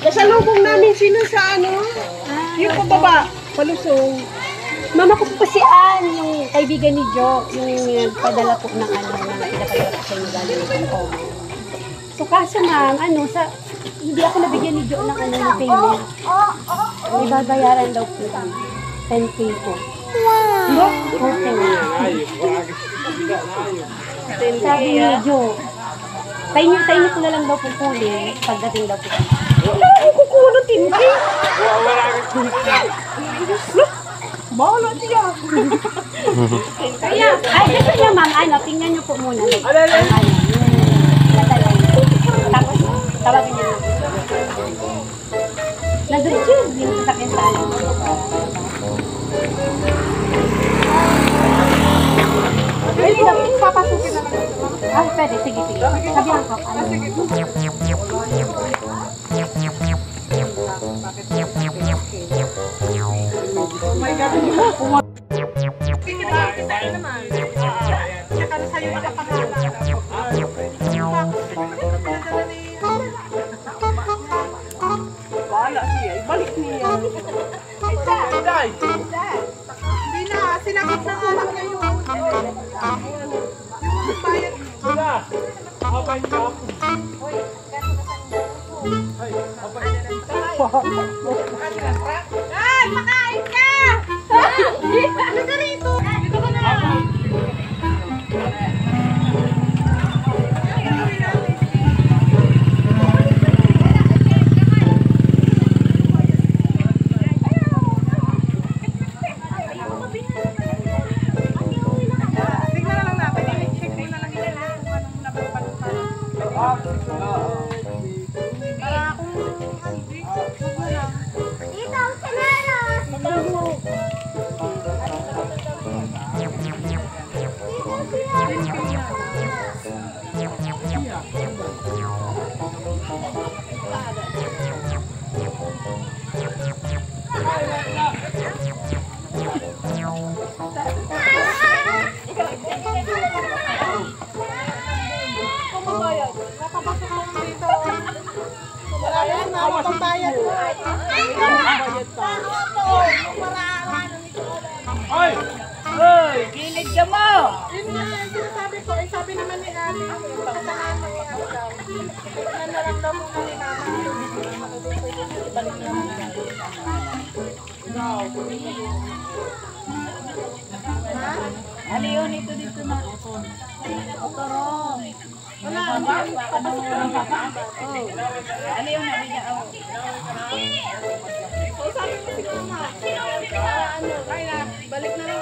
Nasalubong namin sino sa ano? Yung pababa, palusong. Mama ko po si Ann, yung kaibigan ni Jo, yung padala po ng ano, na pinapadala po sa inyo galing ng Omo. So kaso ma'am, hindi ako nabigyan ni Jo ng ano, na payment. May babayaran daw po kami. 10K po. No? Sabi ni Jo, sa inyo ko na lang daw po kunin, pagdating daw po. Wala akong kukulot, hindi. Bahala siya. Kaya, gusto niya ma'am, tingnan niyo po muna. Tapos, tawagin niyo. Nandun siya, yung sasakyan sa ano. Pwede na, papasukin na lang. Pwede, sige. Sabihan ko. Oh my God. Kita naman. Tsaka sa'yo nakapangalan. Bahala siya. Ibalik niya. Hindi na. Sinakit na nga lang niya yung bayad. Wala. Abay ka. Ay, makain ka! Ano ka rito? Dito ka na lang. Tingnan na lang natin. I-check na lang yun kung anong napapalutan. Para kung hindi, huwag mo lang. Bayad mo. Ay! Ay! Gilid ka mo! Yun nga, sinasabi ko, sabi naman ni Ate, kasalanan ko nga daw. Naramdaman mo na ni Mama. Ibalik na mo. Ha? Aliyon, ito dito na. Wala, papasok ko lang. Aliyon na, bigyan ako. So, sabi mo si Mama, ay na, balik na lang.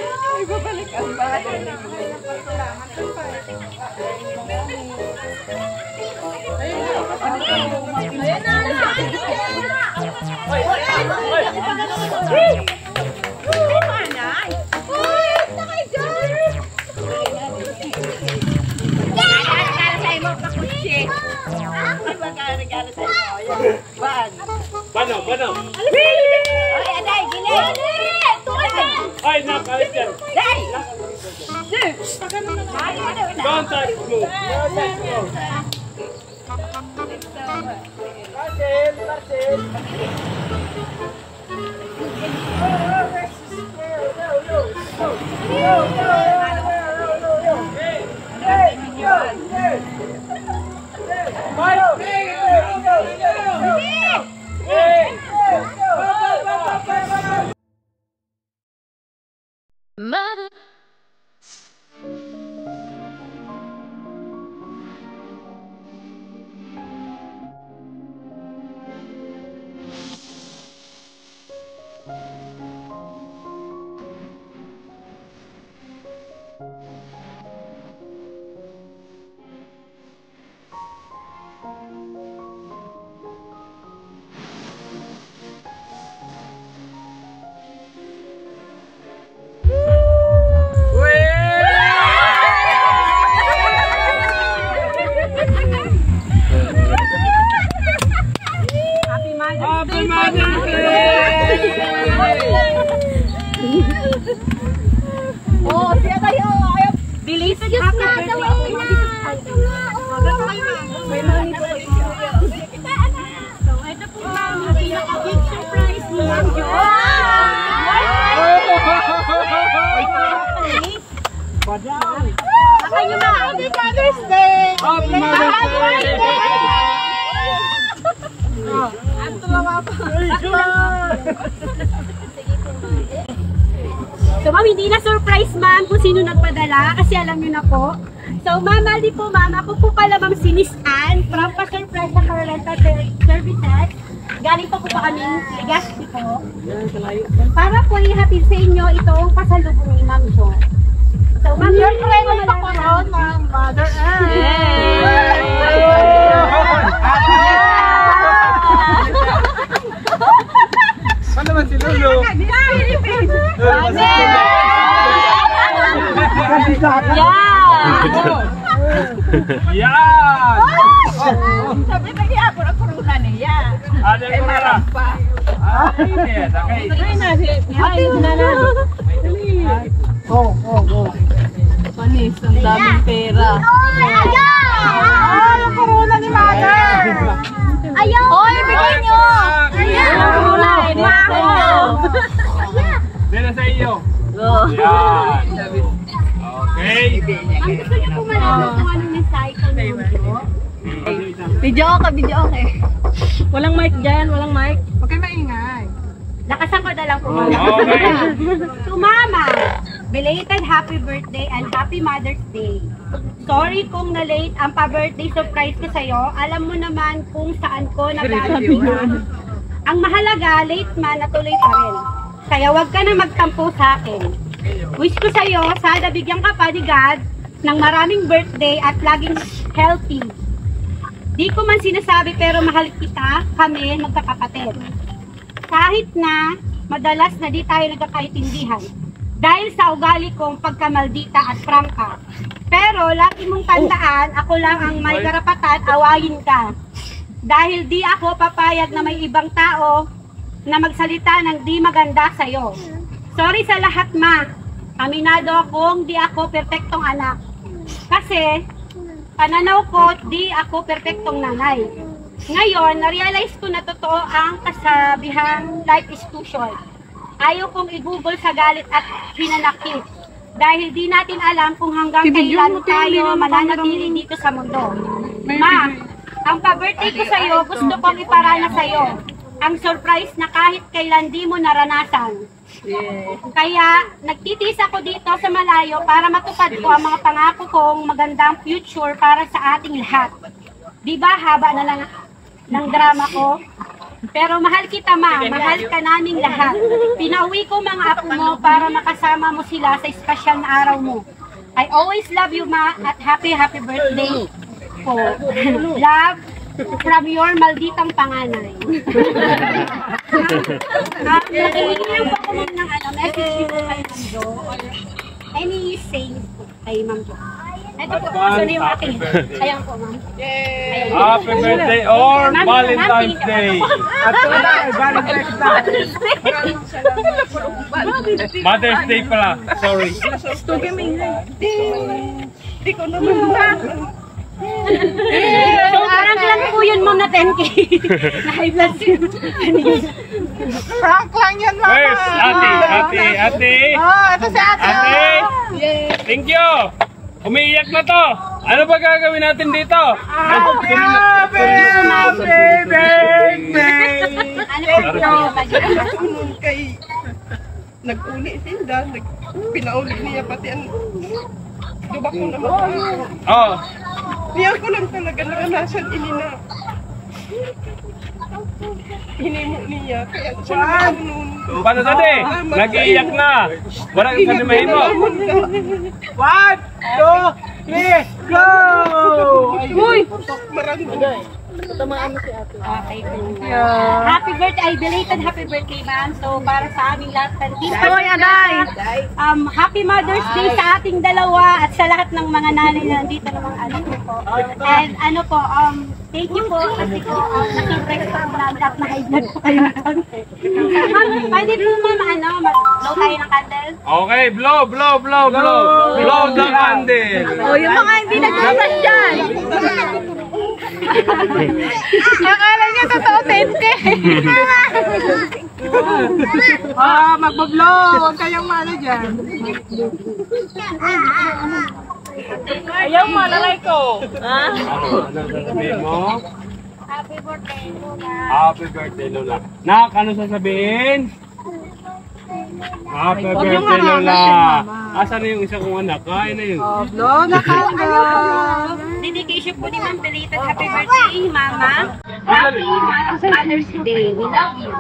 Ay, babalik ang bahay. Ay, napasalamat ko pa. Ayun na. Bano? Ay, aday, gilid! Ay, nakalit yan. Day! Contact mo. Parcel. Mother. Happy Mother's Day! Oh, siya tayo. Belated happy birthday. May money po kayo. So, ito po ma'am, yung pinaka-big surprise ni Ma'am Jo. Saka nyo na, Happy Mother's Day! Happy Mother's Day! Ang tumawa pa. So, ma'am, hindi na surprise, ma'am, kung sino nagpadala kasi alam nyo na po. So, ma'am, mali po, ma'am. Ako po pala, ma'am, si Miss Ann from Pa-Surprise sa Carolenta Services. Galing pa po kaming Legazpi po. Para po ihatid sa inyo itong pasalubong ni Ma'am Jo. So, ma'am, you're ready pa po ron, ma'am. Mother Ann. Paano naman si Lolo? Yan! Sabi na niya ako na corona niya. Ano yung kamera? Ay, Panis, ang daming pera. Ang corona ni Mother. Ayaw! Hoy, bigay nyo! Dila sa iyo. Yan. Okay. Ang gusto niyo po malaman kung anong mensahe ko ni Ma'am Jo? Video okay. Walang mic dyan, walang mic. Huwag kayo maingay. Lakasan ko na lang po mama. Okay. To mama, belated happy birthday and happy Mother's Day. Sorry kung na-late ang pa-birthday surprise ko sa'yo. Alam mo naman kung saan ko nag-aaral. Ang mahalaga, late man, natuloy pa rin. Kaya wag ka na magtampo sa akin. Wish ko sa'yo, sana bigyan ka pa ni God ng maraming birthday at laging healthy. Di ko man sinasabi pero mahal kita, kami magkakapatid. Kahit na madalas na di tayo nagkakaintindihan dahil sa ugali kong pagkamaldita at prangka. Pero lagi mong tandaan, ako lang ang may karapatan, awayin ka. Dahil di ako papayag na may ibang tao na magsalita ng di maganda sa'yo. Sorry sa lahat, ma. Aminado akong di ako perpektong anak. Kasi, pananaw ko, di ako perpektong nanay. Ngayon, na-realize ko na totoo ang kasabihang life is too short. Ayaw kong i-google sa galit at hinanakit. Dahil di natin alam kung hanggang kailan tayo mananatili dito sa mundo. Ma, ang pa-birthday ko sa'yo, gusto kong iparana sa'yo. Ang surprise na kahit kailan di mo naranasan. Kaya, nagtitiis ako dito sa malayo para matupad ko ang mga pangako kong magandang future para sa ating lahat. Di ba haba na lang ng drama ko? Pero mahal kita, ma. Mahal ka naming lahat. Pinauwi ko mga apo mo para makasama mo sila sa espesyal na araw mo. I always love you, ma, at happy birthday po. Love from your malditang panganay. Nakikinig po ako ng message po kay Ma'am Jo or any sayings po kay Ma'am Jo. Ito po, kaso na yung ating. Ayan po, ma'am. Happy birthday or Valentine's Day. Mother's Day pala. Sorry. Di ko naman Parang lang po yun, ma'am, na 10K. Na-high blood yun. Prank lang yan, mama. Where's ate? Oh, ito si ate. Ate! Thank you! Umiiyak na to! Ano ba gagawin natin dito? Ano po Nung kay nag-uli sinda, pinauli niya pati ang dubak ko naman. Oh, Niya ko lang talaga naranasan inina. Hinimo niya, kaya siya naman nun. paano ate? Nag-iiyak na! Wala kang kanimahin mo! 1, 2, 3, go! Uy! Maraming Okay po. Happy birthday, belated happy birthday, ma'am. So, para sa aming lahat ng team. Happy Mother's Day sa ating dalawa at sa lahat ng mga nanay na nandito ng mga anak ko po. And ano po, Thank you po. Kasi po, nag-break po ang lahat na high-blood po kayo ng konti. Ma'am, pwede po ma'am, mag-blow tayo ng candle? Okay, blow, blow, blow, blow. Blow the candle. Yung mga hindi nagsasash dyan. Akala niya totoo 20. Magbablow! Huwag kayong malo dyan. Ayaw mo, lalay ko. Ano sasabihin mo? Happy birthday, Lola. Happy birthday, Lola. Nak, ano sasabihin? Happy birthday, Lola. Asan na yung isa kong anak? Kain na yun. Blow na candle! Dedication po ni Ma'am Belated happy birthday, Mama. Asan na yun? Father's Day. We love you.